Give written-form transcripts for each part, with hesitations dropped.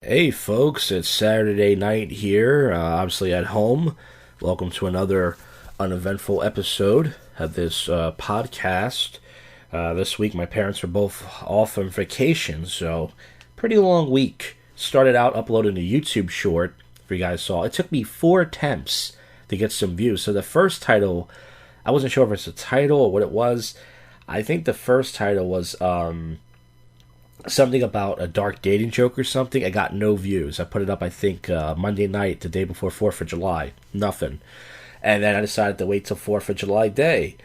Hey folks, it's Saturday night here, obviously at home. Welcome to another uneventful episode of this podcast. This week my parents are both off on vacation, so pretty long week. Started out uploading a YouTube short, if you guys saw. It took me 4 attempts to get some views. So the first title, I wasn't sure if it's a title or what it was. I think the first title was something about a dark dating joke or something. I got no views. I put it up, I think, Monday night, the day before 4th of July. Nothing. And then I decided to wait till 4th of July day.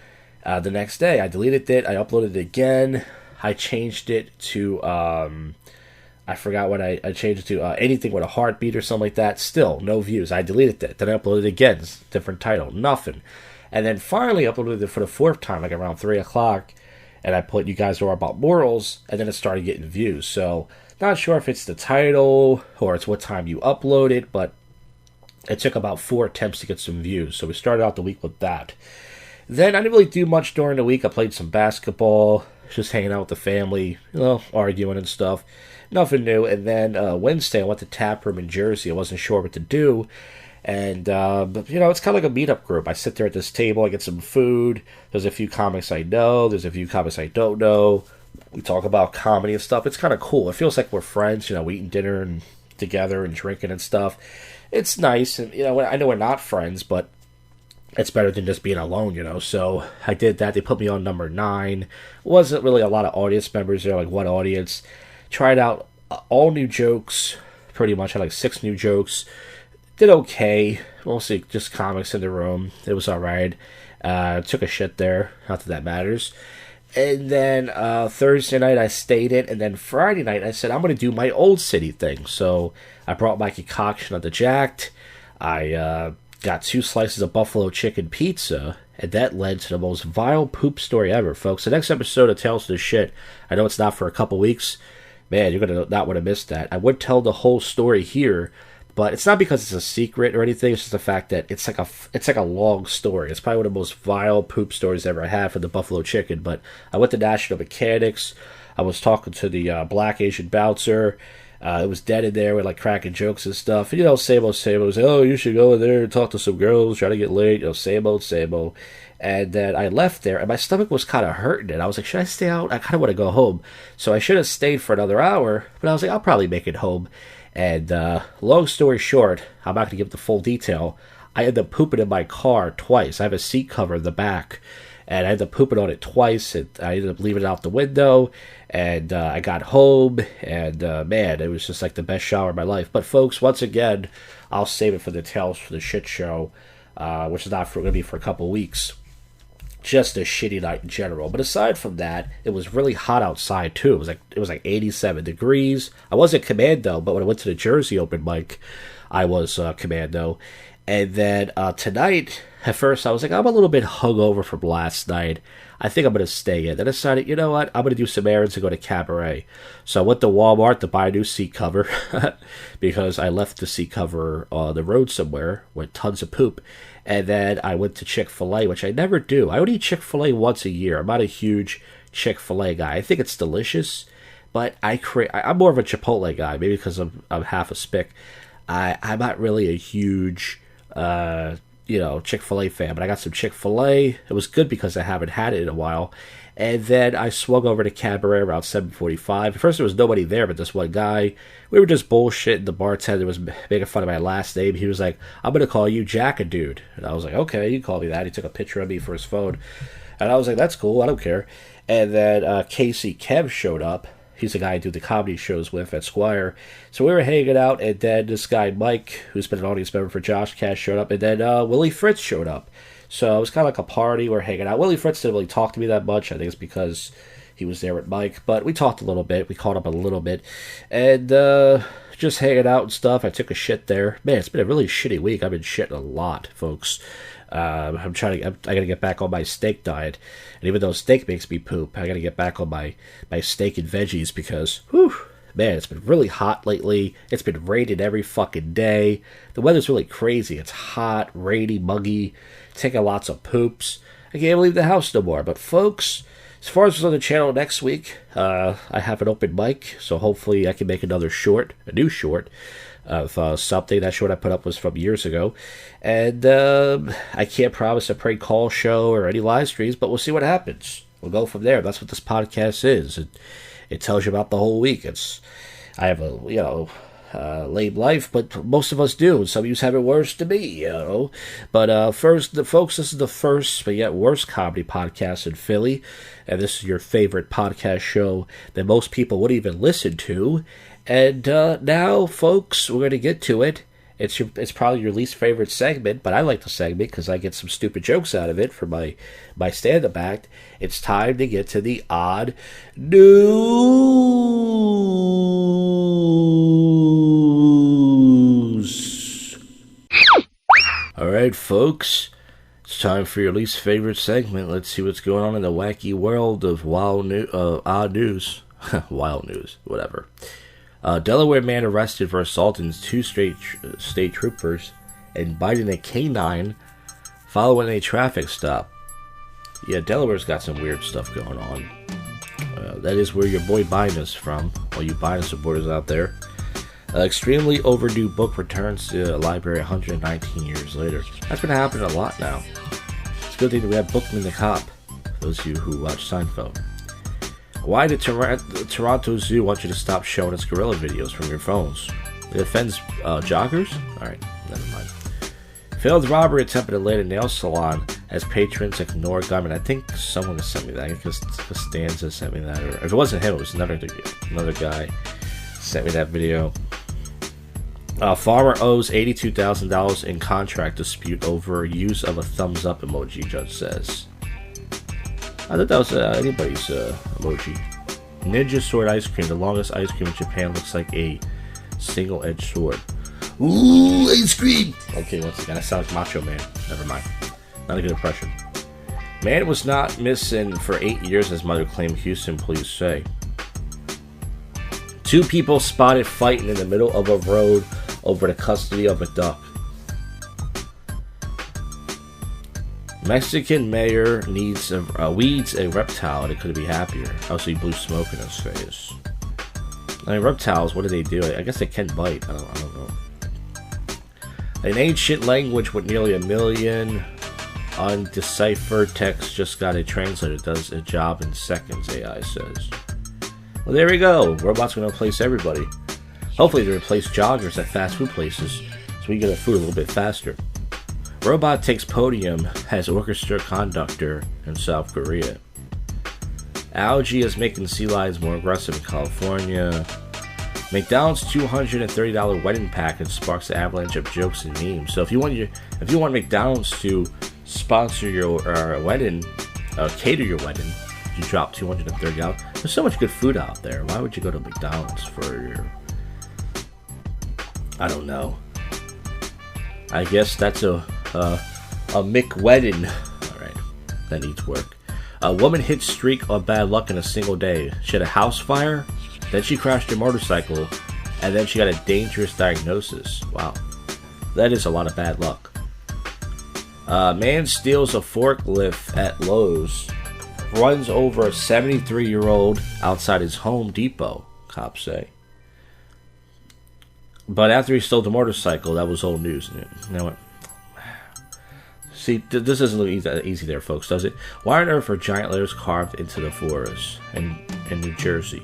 The next day, I deleted it. I uploaded it again. I changed it to, I forgot what I changed it to. Anything with a heartbeat or something like that. Still, no views. I deleted it. Then I uploaded it again. Different title. Nothing. And then finally uploaded it for the 4th time, like around 3 o'clock. And I put "You guys are about morals," and then it started getting views. So, not sure if it's the title or it's what time you upload it, but it took about 4 attempts to get some views. So we started out the week with that. Then I didn't really do much during the week. I played some basketball, just hanging out with the family, arguing and stuff. Nothing new. And then Wednesday I went to Tap Room in Jersey. I wasn't sure what to do. And, it's kind of like a meetup group. I sit there at this table, I get some food. There's a few comics I know, there's a few comics I don't know. We talk about comedy and stuff. It's kind of cool. It feels like we're friends, we eating dinner and together and drinking and stuff. It's nice, and, I know we're not friends, but it's better than just being alone, So I did that. They put me on number 9. Wasn't really a lot of audience members there, like one audience. Tried out all new jokes, pretty much. Had like 6 new jokes. Did okay. Mostly just comics in the room. It was alright. Took a shit there. Not that that matters. And then Thursday night I stayed in. And then Friday night I said I'm going to do my old city thing. So I brought my concoction of the Jacked. I got 2 slices of buffalo chicken pizza. And that led to the most vile poop story ever, folks. The next episode of Tales to the Shit, I know it's not for a couple weeks. Man, you're going to not want to miss that. I would tell the whole story here. But it's not because it's a secret or anything. It's just the fact that it's like a long story. It's probably one of the most vile poop stories I ever had for the buffalo chicken. But I went to National Mechanics. I was talking to the black Asian bouncer. It was dead in there with like cracking jokes and stuff. And, same old. Like, oh, you should go in there and talk to some girls, try to get laid. Same old. And then I left there, and my stomach was kind of hurting. And I was like, should I stay out? I kind of want to go home. So I should have stayed for another hour. But I was like, I'll probably make it home. And long story short, I'm not going to give the full detail. I ended up pooping in my car twice. I have a seat cover in the back, and I ended up pooping on it twice. And I ended up leaving it out the window, and I got home, and man, it was just like the best shower of my life. But folks, once again, I'll save it for the Tales for the Shit show, which is not going to be for a couple weeks. Just a shitty night in general. But aside from that, it was really hot outside too. It was like 87 degrees. I wasn't commando, but when I went to the Jersey open mic, I was commando. And then tonight, at first I was like, I'm a little bit hungover from last night. I think I'm going to stay in. Then I decided, you know what? I'm going to do some errands and go to Cabaret. So I went to Walmart to buy a new seat cover because I left the seat cover on the road somewhere with tons of poop. And then I went to Chick-fil-A, which I never do. I only eat Chick-fil-A once a year. I'm not a huge Chick-fil-A guy. I think it's delicious, but I'm more of a Chipotle guy, maybe because I'm half a spick. I'm not really a huge Chick-fil-A fan, but I got some Chick-fil-A. It was good because I haven't had it in a while. And then I swung over to Cabaret around 7:45. At first there was nobody there but this one guy. We were just bullshitting. The bartender was making fun of my last name. He was like, I'm going to call you Jack-a-Dude. And I was like, okay, you can call me that. He took a picture of me for his phone. And I was like, that's cool. I don't care. And then Casey Kev showed up. He's the guy I do the comedy shows with at Squire. So we were hanging out, and then this guy Mike, who's been an audience member for JoshCast, showed up, and then Willie Fritz showed up. So it was kind of like a party. We're hanging out. Willie Fritz didn't really talk to me that much. I think it's because he was there with Mike. But we talked a little bit. We caught up a little bit. And just hanging out and stuff. I took a shit there. Man, it's been a really shitty week. I've been shitting a lot, folks. I gotta get back on my steak diet. And even though steak makes me poop, I gotta get back on my steak and veggies because, whew, man, it's been really hot lately. It's been raining every fucking day. The weather's really crazy. It's hot, rainy, muggy, taking lots of poops. I can't leave the house no more. But folks, As far as on the channel next week, I have an open mic, so hopefully I can make another short, a new short, of something. That short I put up was from years ago. And I can't promise a prank call show or any live streams, but we'll see what happens. We'll go from there. That's what this podcast is. It tells you about the whole week. I have a, lame life, but most of us do. Some of you have it worse than me, But folks, this is the first, but yet worst comedy podcast in Philly, and this is your favorite podcast show that most people wouldn't even listen to. And now, folks, we're going to get to it. It's probably your least favorite segment, but I like the segment because I get some stupid jokes out of it for my stand-up act. It's time to get to the odd news. All right, folks, it's time for your least favorite segment. Let's see what's going on in the wacky world of odd news. Wild news, whatever. Delaware man arrested for assaulting two state troopers and biting a canine following a traffic stop. Yeah, Delaware's got some weird stuff going on. That is where your boy Biden is from, all you Biden supporters out there. Extremely overdue book returns to the library 119 years later. That's been happening a lot now. It's a good thing that we have Bookman the Cop, for those of you who watch Seinfeld. Why did Toronto Zoo want you to stop showing its gorilla videos from your phones? It offends joggers? Alright, never mind. Failed robbery attempt at Atlanta nail salon as patrons ignore gunmen. I think someone has sent me that. I think Costanza sent me that. Or if it wasn't him, it was another guy sent me that video. Farmer owes $82,000 in contract dispute over use of a thumbs up emoji, judge says. I thought that was anybody's emoji. Ninja sword ice cream. The longest ice cream in Japan looks like a single-edged sword. Ooh, ice cream! Okay, once again, I sound like Macho Man. Never mind. Not a good impression. Man was not missing for 8 years, his mother claimed, Houston police say. Two people spotted fighting in the middle of a road over the custody of a duck. Mexican mayor weeds a reptile and it couldn't be happier. Also, he blew smoke in his face. I mean, reptiles, what do they do? I guess they can bite. I don't know. An ancient language with nearly 1 million undeciphered text just got a translator. Does a job in seconds, AI says. Well, there we go. Robots are going to replace everybody. Hopefully they replace joggers at fast food places so we can get our food a little bit faster. Robot takes podium as orchestra conductor in South Korea. Algae is making sea lions more aggressive in California. McDonald's $230 wedding package sparks an avalanche of jokes and memes. So if you want McDonald's to sponsor your wedding, cater your wedding, you drop $230. There's so much good food out there. Why would you go to McDonald's for your... I don't know. I guess that's a McWedding. Alright, that needs work. A woman hit streak of bad luck in a single day. She had a house fire, then she crashed her motorcycle, and then she got a dangerous diagnosis. Wow. That is a lot of bad luck. Man steals a forklift at Lowe's, runs over a 73-year-old outside his Home Depot, cops say. But after he stole the motorcycle, that was old news. You know what? See, this doesn't look easy there, folks, does it? Why on earth are giant letters carved into the forest in New Jersey?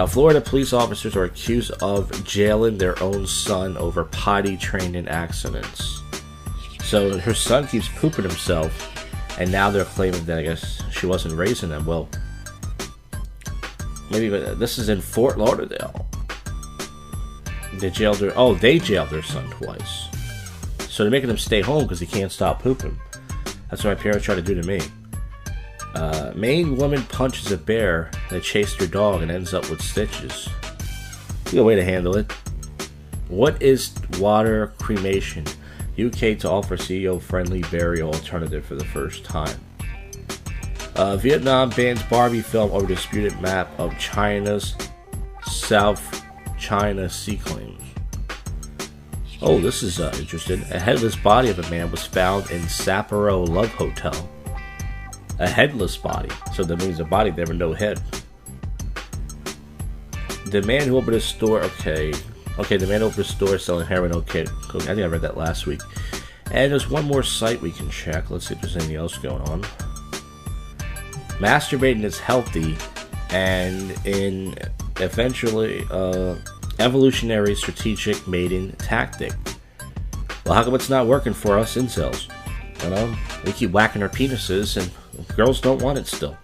Florida police officers are accused of jailing their own son over potty training accidents. So her son keeps pooping himself, and now they're claiming that I guess she wasn't raising him. Well, maybe, but this is in Fort Lauderdale. They jailed their son twice. So they're making him stay home because he can't stop pooping. That's what my parents tried to do to me. Maine woman punches a bear that chased her dog and ends up with stitches. Good way to handle it. What is water cremation? UK to offer CEO-friendly burial alternative for the first time. Vietnam bans Barbie film over disputed map of China's South China Sea claims. Oh, this is interesting. A headless body of a man was found in Sapporo Love Hotel. a headless body. So that means a body never no head. The man who opened a store, okay, the man opened a store selling heroin, okay, I think I read that last week. And there's one more site we can check. Let's see if there's anything else going on. Masturbating is healthy and in eventually evolutionary strategic mating tactic. Well, how come it's not working for us incels? You know, we keep whacking our penises and girls don't want it still.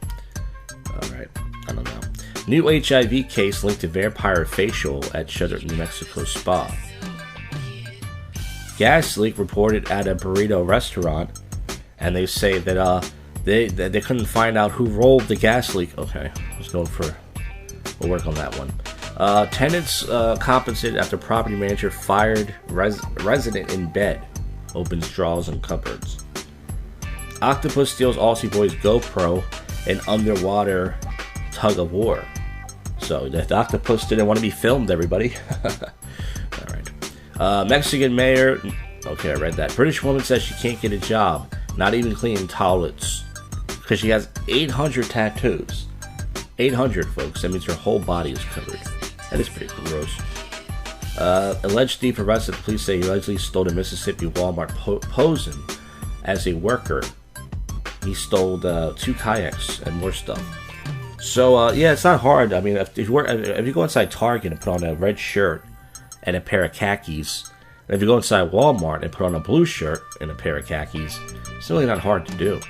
Alright, I don't know. New HIV case linked to vampire facial at shuttered New Mexico spa. Gas leak reported at a burrito restaurant, and they say that they couldn't find out who rolled the gas leak. Okay, we'll work on that one. Tenants compensated after property manager fired resident in bed. Opens drawers and cupboards. Octopus steals Aussie boy's GoPro in underwater tug of war. So the octopus didn't want to be filmed, everybody. Alright. Mexican mayor... Okay, I read that. British woman says she can't get a job. Not even cleaning toilets. Because she has 800 tattoos. 800, folks. That means her whole body is covered. That is pretty gross. Alleged thief arrested. Police say he allegedly stole a Mississippi Walmart posing as a worker. He stole 2 kayaks and more stuff. So, yeah, it's not hard. I mean, if you go inside Target and put on a red shirt and a pair of khakis, and if you go inside Walmart and put on a blue shirt and a pair of khakis, it's really not hard to do,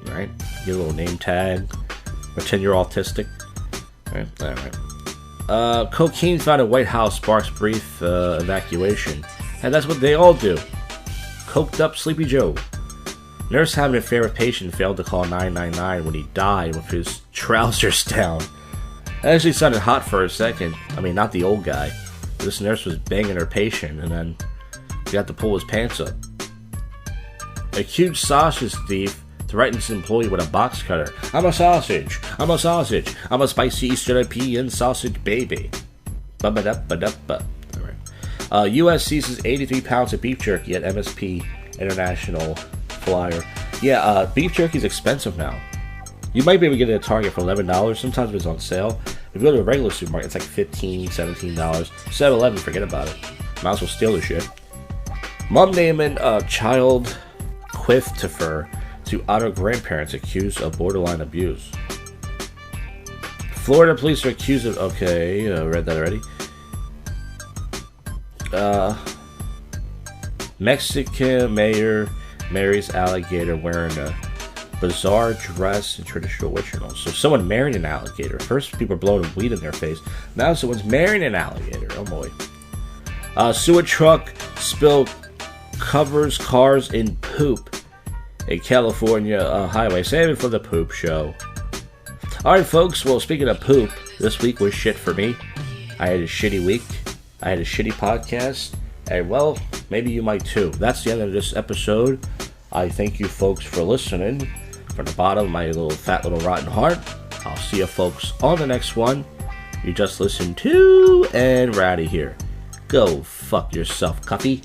right? Get a little name tag, pretend you're autistic, right? All right. Cocaine found at White House sparks brief evacuation, and that's what they all do. Coked up Sleepy Joe. Nurse having an affair with patient failed to call 999 when he died with his trousers down. That actually sounded hot for a second. I mean, not the old guy. This nurse was banging her patient, and then he got to pull his pants up. Accused sausage thief threatens employee with a box cutter. I'm a sausage. I'm a sausage. I'm a spicy Eastern European sausage baby. Ba-ba-da-ba-da-ba. All right. U.S. seizes 83 pounds of beef jerky at MSP International Flyer. Yeah, beef jerky is expensive now. You might be able to get it at Target for $11. Sometimes if it's on sale. If you go to a regular supermarket, it's like $15, $17. 7-Eleven, forget about it. Might as well steal the shit. Mom naming child Quiftifer to honor grandparents accused of borderline abuse. Florida police are accused of... Okay, read that already. Mexican mayor marries alligator wearing a bizarre dress and traditional rituals. So someone married an alligator. First, people are blowing weed in their face. Now someone's marrying an alligator. Oh boy. Sewer truck spilled covers cars in poop. A California highway. Save it for the poop show. Alright, folks. Well, speaking of poop, this week was shit for me. I had a shitty week. I had a shitty podcast. And, well, maybe you might too. That's the end of this episode. I thank you folks for listening. From the bottom of my little fat little rotten heart. I'll see you folks on the next one. You just listened to, and we're out of here. Go fuck yourself, Cuffy.